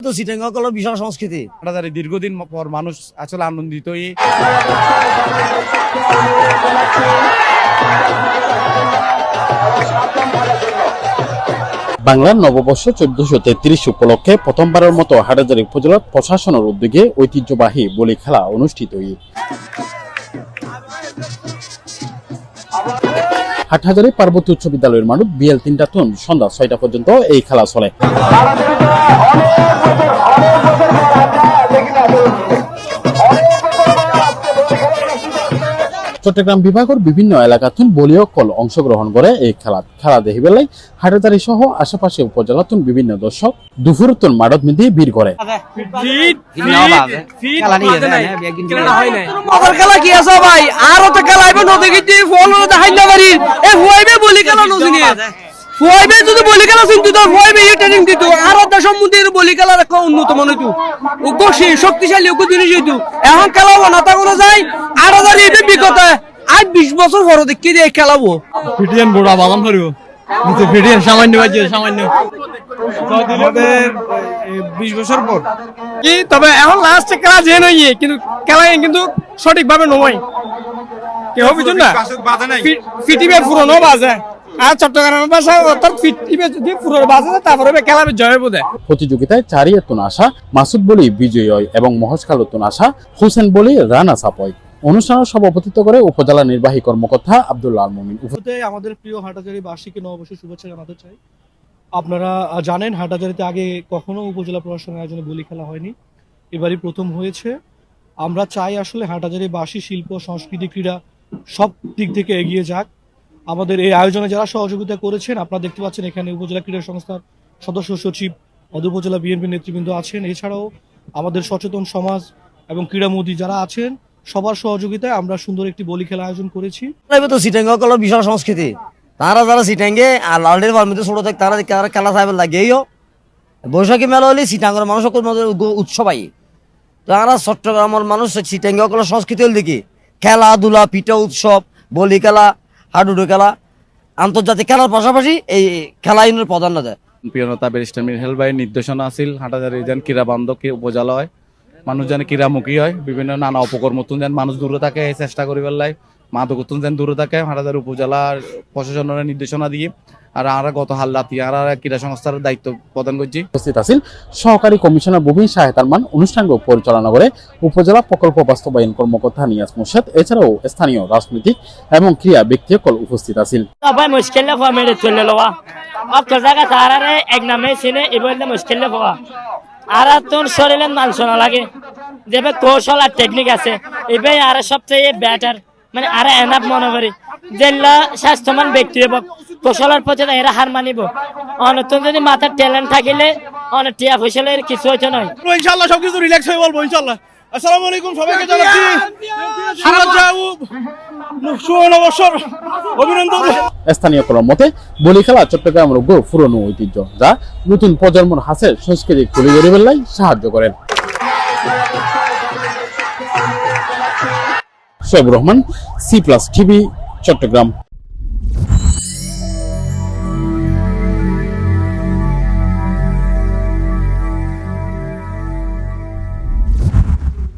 তো চিটাগাং হলো বিশাল সংস্কৃতি। দীর্ঘদিন পর মানুষ আসলে আনন্দিতই। বাংলার নববর্ষ 1433 উপলক্ষে প্রথমবারের মতো হাটহাজারী উপজেলা প্রশাসনের উদ্যোগে ঐতিহ্যবাহী বলি খেলা অনুষ্ঠিত। হাটহাজারী পার্বত্য উচ্চ বিদ্যালয়ের মাঠ বিএল 3টা তুন সন্ধ্যা 6টা পর্যন্ত এই খেলা চলে। চট্টগ্রাম বিভাগের বিভিন্ন এলাকাতুন বলীয় কল অংশগ্রহণ করে এই খেলা দেখিবেলাই হাটহাজারী সহ আশেপাশে উপজেলাতুন বিভিন্ন দর্শক দুপুরতুন মাঠত মিদি ভিড় করে। খেলা কি আছে ভাই আর তো খেলা নদী গিয়ে ফল দেখাইতে পারি এ হুয়াইবে বলি খেলা নদী নিয়ে হুয়াইবে যদি বলি খেলা চিন্তিত হুয়াইবে এই ট্রেনিং দিত আর দেশ সম্বন্ধে বলি খেলার একটা উন্নত মনে হইতো উগ্রশী শক্তিশালী উগ্র জিনিস হইতো এখন খেলাবো না তা কোনো যায় আর এটা বিগত আজ 20 বছর পর দেখি দিয়ে খেলাবো ফিটিয়ান বড় বাগান করিব নিতে ফিটিয়ান সামান্য বাজে সামান্য আমাদের 20 বছর পর কি তবে এখন লাস্টে খেলা যে নয় কিন্তু খেলা কিন্তু সঠিকভাবে নয় কি হবে বুঝুন না ফিটিবে পুরনো বাজে আর চট্টগ্রামের ভাষা অর্থাৎ ফিটিবে যদি পুরনো বাজে তারপরে খেলা জয় বোধে। প্রতিযোগিতায় চারিয়াতুন আসা মাসুদ বলি বিজয়ী হয় এবং মহেশখালতুন আসা হোসেন বলি রানার্স আপ হয়। অনুষ্ঠানের সভাপতিত্ব করে উপজেলা নির্বাহী কর্মকর্তা আব্দুল্লাহ আল মুমিন। আমাদের প্রিয় হাটহাজারী বার্ষিকী নববর্ষের শুভেচ্ছা জানাতে চাই। আপনারা জানেন হাটহাজারীতে আগে কখনো উপজেলা প্রশাসনের আয়োজনে বলি খেলা হয়নি, এবারই প্রথম হয়েছে। আমরা চাই আসলে হাটহাজারী বার্ষিক শিল্প সংস্কৃতি ক্রীড়া সব দিক থেকে এগিয়ে যাক। আমাদের এই আয়োজনে যারা সহযোগিতা করেছেন আপনারা দেখতে পাচ্ছেন এখানে উপজেলা ক্রীড়া সংস্থার সদস্য সচিব, অদূর উপজেলা বিএনপি নেতৃবৃন্দ আছেন, এছাড়াও আমাদের সচেতন সমাজ এবং ক্রীড়ামোদী যারা আছেন সবার সহযোগিতায় আমরা সুন্দর একটি বলি খেলা আয়োজন করেছি। তো চিটাগাং হলো বিশাল সংস্কৃতি। তারা যারা চিটাঙ্গে আর লালডির পারমিতে ছোট থাকে তারা খেলা চাইবে লাগেইও। বৈশাখী মেলা হলে চিটাঙ্গের মানুষ উৎসব আই তারা চট্টগ্রামের মানুষ চিটাঙ্গে হলো সংস্কৃতি হল দেখি খেলাধুলা পিঠা উৎসব বলি খেলা হাডুডু খেলা আন্তর্জাতিক খেলার পাশাপাশি এই খেলা আইনের প্রাধান্য দেয়। প্রিয়নতা ব্যারিস্টার মিরহেল ভাইয়ের নির্দেশনা আছিল হাটহাজারী যেন ক্রীড়া বান্ধব উপজেলা হয়, মানুষ যেন ক্রীড়ামুখী হয়, বিভিন্ন নানা উপকর্মতুন যেন মানুষ দূরে থাকে এই চেষ্টা করিবার লাই মাদকতুন যেন দূরে থাকে হাটহাজারী উপজেলার প্রশাসনের নির্দেশনা দিয়ে আর আমরা গত হাল রাতি আর ক্রীড়া সংস্থার দায়িত্ব প্রদান করছি। উপস্থিত আছেন সহকারী কমিশনার বুবিন শাহেতারমান, অনুষ্ঠানকে পরিচালনা করে উপজেলা প্রকল্প বাস্তবায়ন কর্মকর্তা নিয়াজ মুর্শেদ, এছাড়াও স্থানীয় রাজনৈতিক এবং ক্রীড়া ব্যক্তিসকল উপস্থিত আছেন। আর তোর শরীরে মাংসনা লাগে যেভাবে কৌশল আর টেকনিক আছে এবার আর সবচেয়ে বেটার মানে আর এনাফ মনে করি যেগুলা স্বাস্থ্যবান ব্যক্তি এবং কৌশলের প্রতি এরা হার মানিব। অনতন যদি মাথার ট্যালেন্ট থাকিলে অনেক টিয়া ফসলের কিছু হইতে নয়। ইনশাআল্লাহ সবকিছু রিল্যাক্স হয়ে বলবো ইনশাআল্লাহ। আসসালামু আলাইকুম সবাইকে জানাচ্ছি অভিনন্দন। স্থানীয় কলার মতে বলি খেলা চট্টগ্রামের পুরনো ঐতিহ্য যা নতুন প্রজন্মের হাসের সংস্কৃতি তুলে ধরিবার লাই সাহায্য করেন। Shoaib Rahman, C+ TV, Chittagong.